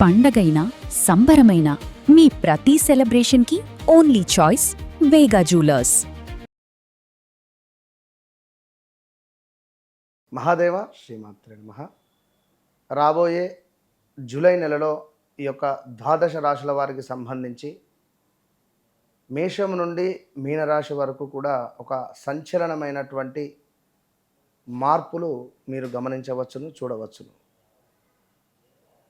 పండగైనా సంబరమైనా మీ ప్రతి సెలబ్రేషన్కి only choice వేగా jewellers. Mahadeva శ్రీమాత్రే నమః. రాబోయే జూలై నెలలో ఈ యొక్క ద్వాదశ రాశుల వారికి సంబంధించి మేషం నుండి మీనరాశి వరకు కూడా ఒక సంచలనమైనటువంటి మార్పులు మీరు గమనించవచ్చును, చూడవచ్చును.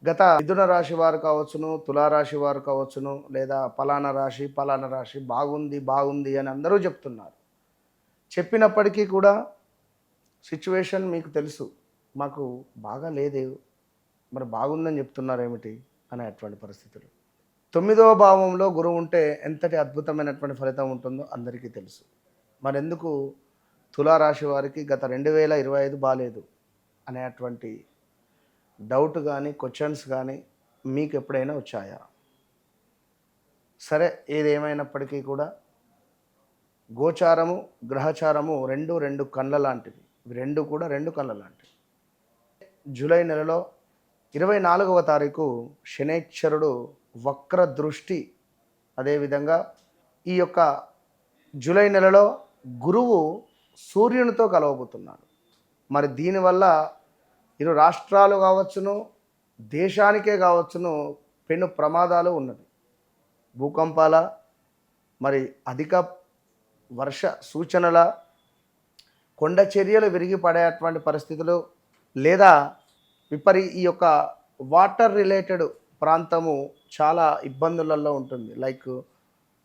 గత మిథున రాశి వారు కావచ్చును, తులారాశి వారు కావచ్చును, లేదా పలానా రాశి బాగుంది అని అందరూ చెప్తున్నారు. చెప్పినప్పటికీ కూడా సిచ్యువేషన్ మీకు తెలుసు, మాకు బాగా లేదే, మరి బాగుందని చెప్తున్నారు ఏమిటి అనేటువంటి పరిస్థితులు. 9వ భావంలో గురువు ఉంటే ఎంతటి అద్భుతమైనటువంటి ఫలితం ఉంటుందో అందరికీ తెలుసు. మరెందుకు తులారాశి వారికి గత 2025 బాలేదు అనేటువంటి డౌట్ కానీ క్వశ్చన్స్ కానీ మీకు ఎప్పుడైనా వచ్చాయా? సరే, ఏదేమైనప్పటికీ కూడా గోచారము గ్రహచారము రెండు కళ్ళ లాంటివి. ఇవి రెండు కూడా రెండు కళ్ళ లాంటివి. జూలై నెలలో 24వ తారీఖు శనైశ్వరుడు వక్ర దృష్టి, అదేవిధంగా ఈ యొక్క జూలై నెలలో గురువు సూర్యునితో కలవబోతున్నాడు. మరి దీనివల్ల ఇరు రాష్ట్రాలు కావచ్చును, దేశానికే కావచ్చును పెను ప్రమాదాలు ఉన్నది. భూకంపాల, మరి అధిక వర్ష సూచనల, కొండ చర్యలు విరిగి పడేటువంటి పరిస్థితులు, లేదా ఈ యొక్క వాటర్ రిలేటెడ్ ప్రాంతము చాలా ఇబ్బందులలో ఉంటుంది. లైక్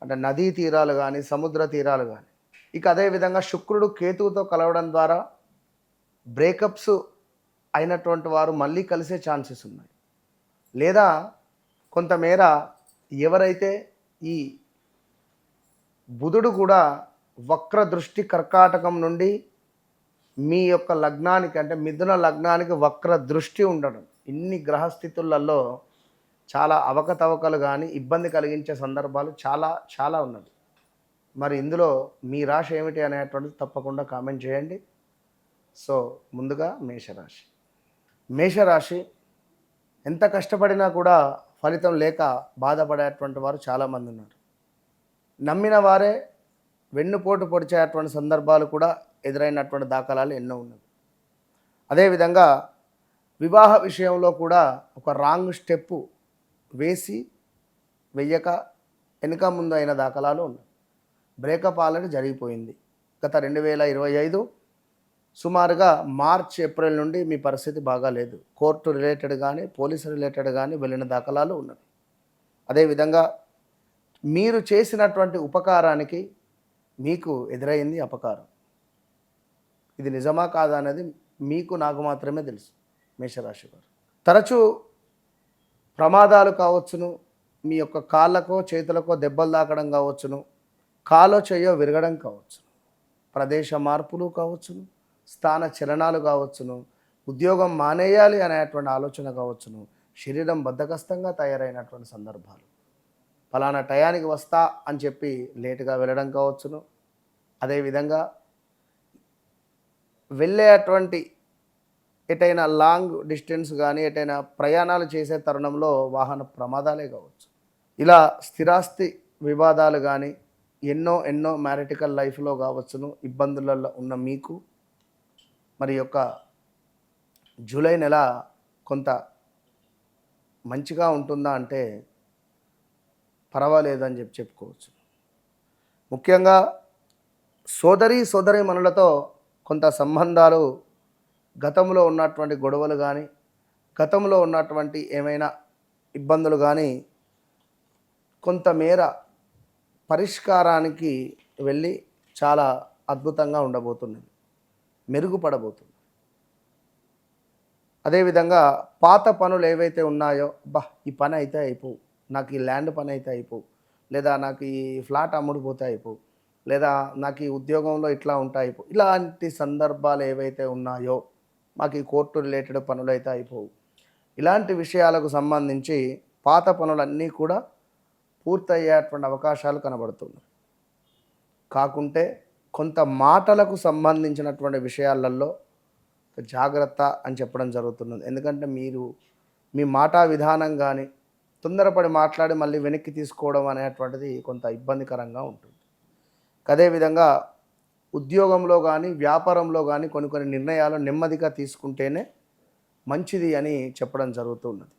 అంటే నదీ తీరాలు కానీ, సముద్ర తీరాలు కానీ. ఇక అదేవిధంగా శుక్రుడు కేతువుతో కలవడం ద్వారా బ్రేకప్స్ అయినటువంటి వారు మళ్ళీ కలిసే ఛాన్సెస్ ఉన్నాయి. లేదా కొంతమేర ఎవరైతే ఈ బుధుడు కూడా వక్ర దృష్టి కర్కాటకం నుండి మీ యొక్క లగ్నానికి, అంటే మిథున లగ్నానికి వక్ర దృష్టి ఉండడం, ఇన్ని గ్రహస్థితులలో చాలా అవకతవకలు కానీ ఇబ్బంది కలిగించే సందర్భాలు చాలా ఉన్నది. మరి ఇందులో మీ రాశి ఏమిటి అనేటువంటిది తప్పకుండా కామెంట్ చేయండి. సో ముందుగా మేషరాశి ఎంత కష్టపడినా కూడా ఫలితం లేక బాధపడేటువంటి వారు చాలామంది ఉన్నారు. నమ్మిన వారే వెన్నుపోటు పొడిచేటువంటి సందర్భాలు కూడా ఎదురైనటువంటి దాఖలాలు ఎన్నో ఉన్నవి. అదేవిధంగా వివాహ విషయంలో కూడా ఒక రాంగ్ స్టెప్పు వెయ్యక వెనుక ముందు అయిన దాఖలాలు ఉన్నాయి. బ్రేకప్ ఆల్రెడీ జరిగిపోయింది. గత 2025 సుమారుగా మార్చ్ ఏప్రిల్ నుండి మీ పరిస్థితి బాగాలేదు. కోర్టు రిలేటెడ్ కానీ, పోలీసు రిలేటెడ్ కానీ వెళ్ళిన దాఖలాలు ఉన్నవి. అదేవిధంగా మీరు చేసినటువంటి ఉపకారానికి మీకు ఎదురైంది అపకారం. ఇది నిజమా కాదా అనేది మీకు నాకు మాత్రమే తెలుసు. మేషరాశి వారు తరచూ ప్రమాదాలు కావచ్చును, మీ యొక్క కాళ్ళకో చేతులకో దెబ్బలు తాకడం కావచ్చును, కాలో చెయ్యో విరగడం కావచ్చును, ప్రదేశ మార్పులు కావచ్చును, స్థాన చలనాలు కావచ్చును, ఉద్యోగం మానేయాలి అనేటువంటి ఆలోచన కావచ్చును, శరీరం బద్ధకస్తంగా తయారైనటువంటి సందర్భాలు, ఫలానా టయానికి వస్తా అని చెప్పి లేటుగా వెళ్ళడం కావచ్చును. అదేవిధంగా వెళ్ళేటువంటి ఎటైనా లాంగ్ డిస్టెన్స్ కానీ ఎటైనా ప్రయాణాలు చేసే తరుణంలో వాహన ప్రమాదాలే కావచ్చు. ఇలా స్థిరాస్తి వివాదాలు కానీ ఎన్నో మ్యారిటికల్ లైఫ్లో కావచ్చును ఇబ్బందులలో ఉన్న మీకు మరి యొక్క జూలై నెల కొంత మంచిగా ఉంటుందా అంటే పర్వాలేదని చెప్పుకోవచ్చు. ముఖ్యంగా సోదరి మనులతో కొంత సంబంధాలు, గతంలో ఉన్నటువంటి గొడవలు కానీ, గతంలో ఉన్నటువంటి ఏమైనా ఇబ్బందులు కానీ కొంతమేర పరిష్కారానికి వెళ్ళి చాలా అద్భుతంగా ఉండబోతున్నది, మెరుగుపడబోతుంది. అదేవిధంగా పాత పనులు ఏవైతే ఉన్నాయో, ఈ పని అయితే అయిపోవు, నాకు ఈ ల్యాండ్ పని అయితే అయిపోవు, లేదా నాకు ఈ ఫ్లాట్ అమ్ముడుపోతే అయిపోవు, లేదా నాకు ఈ ఉద్యోగంలో ఇట్లా ఉంటాయి అయిపోవు, ఇలాంటి సందర్భాలు ఏవైతే ఉన్నాయో, మాకు ఈ కోర్టు రిలేటెడ్ పనులు అయితే అయిపోవు, ఇలాంటి విషయాలకు సంబంధించి పాత పనులన్నీ కూడా పూర్తయ్యేటువంటి అవకాశాలు కనబడుతున్నాయి. కాకుంటే కొంత మాటలకు సంబంధించినటువంటి విషయాలలో జాగ్రత్త అని చెప్పడం జరుగుతున్నది. ఎందుకంటే మీ మాటా విధానం కానీ తొందరపడి మాట్లాడి మళ్ళీ వెనక్కి తీసుకోవడం అనేటువంటిది కొంత ఇబ్బందికరంగా ఉంటుంది. అదేవిధంగా ఉద్యోగంలో కానీ వ్యాపారంలో కానీ కొన్ని నిర్ణయాలు నెమ్మదిగా తీసుకుంటేనే మంచిది అని చెప్పడం జరుగుతూ ఉన్నది.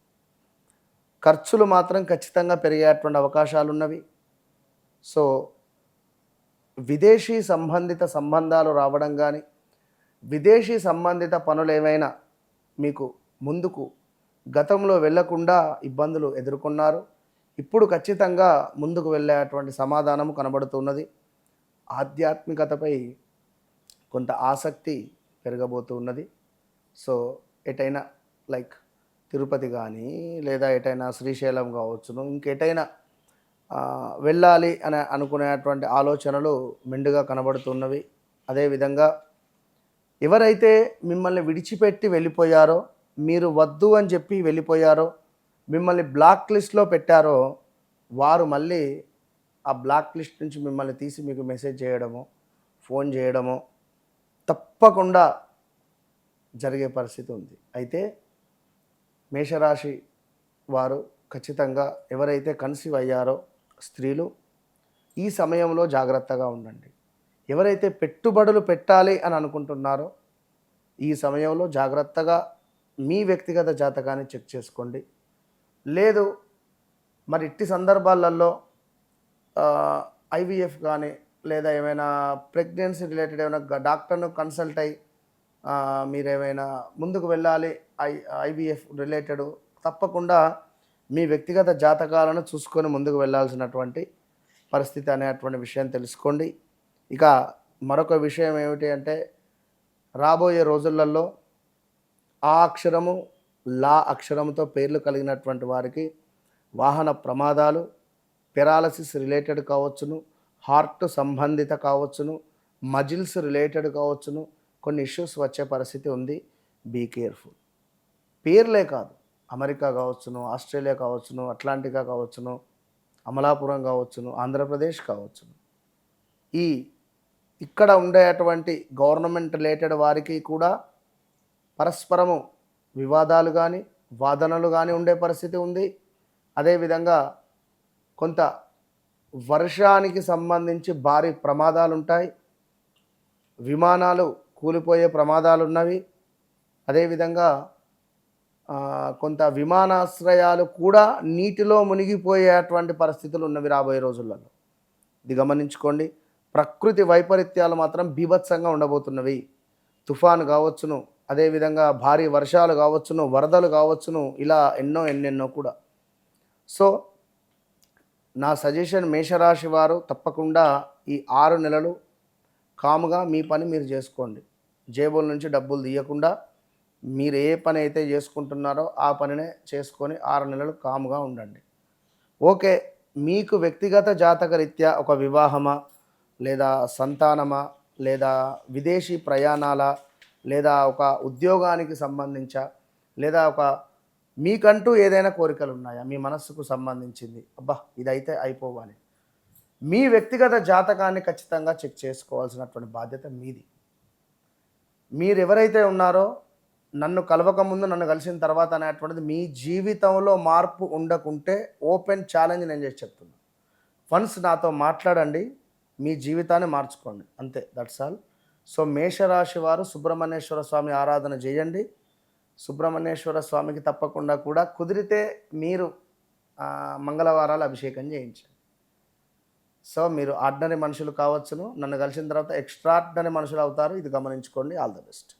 ఖర్చులు మాత్రం ఖచ్చితంగా పెరిగేటువంటి అవకాశాలు ఉన్నవి. సో విదేశీ సంబంధిత సంబంధాలు రావడం కానీ విదేశీ సంబంధిత పనులు ఏమైనా మీకు ముందుకు గతంలో వెళ్ళకుండా ఇబ్బందులు ఎదుర్కొన్నారు. ఇప్పుడు ఖచ్చితంగా ముందుకు వెళ్ళేటువంటి సమాధానం కనబడుతున్నది. ఆధ్యాత్మికతపై కొంత ఆసక్తి పెరగబోతూ ఉన్నది. సో ఎటైనా లైక్ తిరుపతి కానీ లేదా ఎటైనా శ్రీశైలం కావచ్చును, ఇంకెటైనా వెళ్ళాలి అని అనుకునేటువంటి ఆలోచనలు మెండుగా కనబడుతున్నవి. అదేవిధంగా ఎవరైతే మిమ్మల్ని విడిచిపెట్టి వెళ్ళిపోయారో, మీరు వద్దు అని చెప్పి వెళ్ళిపోయారో, మిమ్మల్ని బ్లాక్ లిస్ట్లో పెట్టారో, వారు మళ్ళీ ఆ బ్లాక్ లిస్ట్ నుంచి మిమ్మల్ని తీసి మీకు మెసేజ్ చేయడమో ఫోన్ చేయడమో తప్పకుండా జరిగే పరిస్థితి ఉంది. అయితే మేషరాశి వారు ఖచ్చితంగా ఎవరైతే కన్సీవ్ అయ్యారో స్త్రీలు ఈ సమయంలో జాగ్రత్తగా ఉండండి. ఎవరైతే పెట్టుబడులు పెట్టాలి అని అనుకుంటున్నారో ఈ సమయంలో జాగ్రత్తగా మీ వ్యక్తిగత జాతకాన్ని చెక్ చేసుకోండి. లేదు మరి ఇట్టి సందర్భాలలో ఐవీఎఫ్ కానీ లేదా ఏమైనా ప్రెగ్నెన్సీ రిలేటెడ్ ఏమైనా డాక్టర్ను కన్సల్ట్ అయ్యి మీరేమైనా ముందుకు వెళ్ళాలి ఐవీఎఫ్ రిలేటెడ్, తప్పకుండా మీ వ్యక్తిగత జాతకాలను చూసుకొని ముందుకు వెళ్ళాల్సినటువంటి పరిస్థితి అనేటువంటి విషయం తెలుసుకోండి. ఇక మరొక విషయం ఏమిటి అంటే రాబోయే రోజులలో ఆ అక్షరము లా అక్షరముతో పేర్లు కలిగినటువంటి వారికి వాహన ప్రమాదాలు, పెరాలసిస్ రిలేటెడ్ కావచ్చును, హార్ట్ సంబంధిత కావచ్చును, మజిల్స్ రిలేటెడ్ కావచ్చును, కొన్ని ఇష్యూస్ వచ్చే పరిస్థితి ఉంది. Be careful. పేర్లే కాదు, అమెరికా కావచ్చును, ఆస్ట్రేలియా కావచ్చును, అట్లాంటికా కావచ్చును, అమలాపురం కావచ్చును, ఆంధ్రప్రదేశ్ కావచ్చును, ఇక్కడ ఉండేటువంటి గవర్నమెంట్ రిలేటెడ్ వారికి కూడా పరస్పరము వివాదాలు కానీ వాదనలు కానీ ఉండే పరిస్థితి ఉంది. అదేవిధంగా కొంత వర్షానికి సంబంధించి భారీ ప్రమాదాలు ఉంటాయి. విమానాలు కూలిపోయే ప్రమాదాలు ఉన్నవి. అదేవిధంగా కొంత విమానాశ్రయాలు కూడా నీటిలో మునిగిపోయేటువంటి పరిస్థితులు ఉన్నవి రాబోయే రోజులలో. ఇది గమనించుకోండి. ప్రకృతి వైపరీత్యాలు మాత్రం బీభత్సంగా ఉండబోతున్నవి. తుఫాను కావచ్చును, అదేవిధంగా భారీ వర్షాలు కావచ్చును, వరదలు కావచ్చును, ఇలా ఎన్నెన్నో కూడా. సో నా సజెషన్, మేషరాశి వారు తప్పకుండా ఈ 6 నెలలు కాముగా మీ పని మీరు చేసుకోండి. జేబుల నుంచి డబ్బులు తీయకుండా మీరు ఏ పని అయితే చేసుకుంటున్నారో ఆ పనినే చేసుకొని 6 నెలలు కాముగా ఉండండి. ఓకే, మీకు వ్యక్తిగత జాతక రీత్యా ఒక వివాహమా లేదా సంతానమా లేదా విదేశీ ప్రయాణాల లేదా ఒక ఉద్యోగానికి సంబంధించా లేదా ఒక మీకంటూ ఏదైనా కోరికలు ఉన్నాయా, మీ మనస్సుకు సంబంధించింది, అబ్బా ఇదైతే అయిపోవాలి, మీ వ్యక్తిగత జాతకాన్ని ఖచ్చితంగా చెక్ చేసుకోవాల్సినటువంటి బాధ్యత మీది. మీరు ఎవరైతే ఉన్నారో నన్ను కలవకముందు నన్ను కలిసిన తర్వాత అనేటువంటిది మీ జీవితంలో మార్పు ఉండకుంటే ఓపెన్ ఛాలెంజ్ నేను చేసి చెప్తున్నా. వన్స్ నాతో మాట్లాడండి, మీ జీవితాన్ని మార్చుకోండి, అంతే, దట్స్ ఆల్. సో మేషరాశి వారు సుబ్రహ్మణ్యేశ్వర స్వామి ఆరాధన చేయండి. సుబ్రహ్మణ్యేశ్వర స్వామికి తప్పకుండా కూడా కుదిరితే మీరు మంగళవారాలు అభిషేకం చేయించండి. సో మీరు ఆర్డినరీ మనుషులు కావచ్చును, నన్ను కలిసిన తర్వాత ఎక్స్ట్రార్డినరీ మనుషులు అవుతారు. ఇది గమనించుకోండి. All the best.